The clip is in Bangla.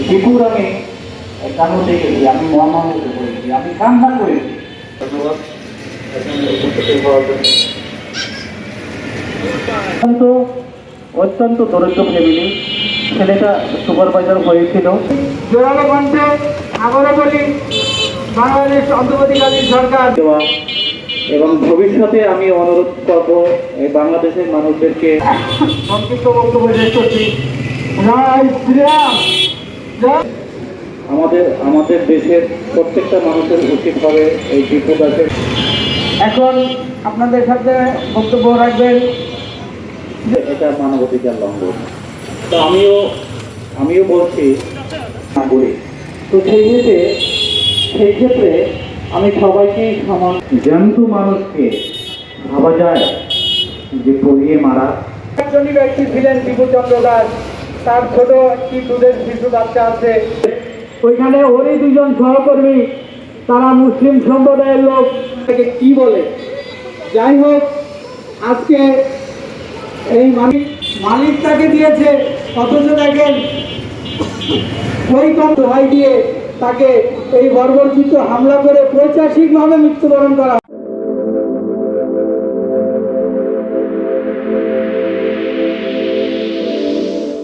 টিপুর আমি কারণ দেখেছি, আমি মহামানবকে করেছি, আমি কান্না করেছি। ধন্যবাদ অত্যন্ত দরিদ্র ফ্যামিলি, ছেলেটা সুপারভাইজার হয়েছিল। জোরালো কণ্ঠে আবারও বলি, বাংলাদেশ অন্তর্বর্তীকালীন সরকার দেওয়া এবং ভবিষ্যতে আমি অনুরোধ করব এই বাংলাদেশের মানুষদেরকে সংক্ষিপ্ত বক্তব্য শেষ করছি। আমাদের দেশের প্রত্যেকটা মানুষের উচিত হবে এই বিপদাসের। এখন আপনাদের সাথে বক্তব্য রাখবেন, এটা মানবাধিকার লঙ্ঘন। তো আমিও বলছি না বলি। তো সেই ক্ষেত্রে আমি সবাইকেই সমান। জ্যান্ত মানুষকে ভাবা যায় যে পড়িয়ে মারা। একজনই ব্যক্তি ছিলেন বিভূচন্দ্র দাস, তার ছোট একটি দুধের শিশু বাচ্চা আছে। ওইখানে ওরই দুজন সহকর্মী, তারা মুসলিম সম্প্রদায়ের লোক, তাকে কি বলে। যাই হোক, আজকে এই মালিক তাকে দিয়েছে, অথচ দেখেন ওই কম দোহাই দিয়ে তাকে এই বর্বরচিত হামলা করে পৈশাচিকভাবে মৃত্যুবরণ করা।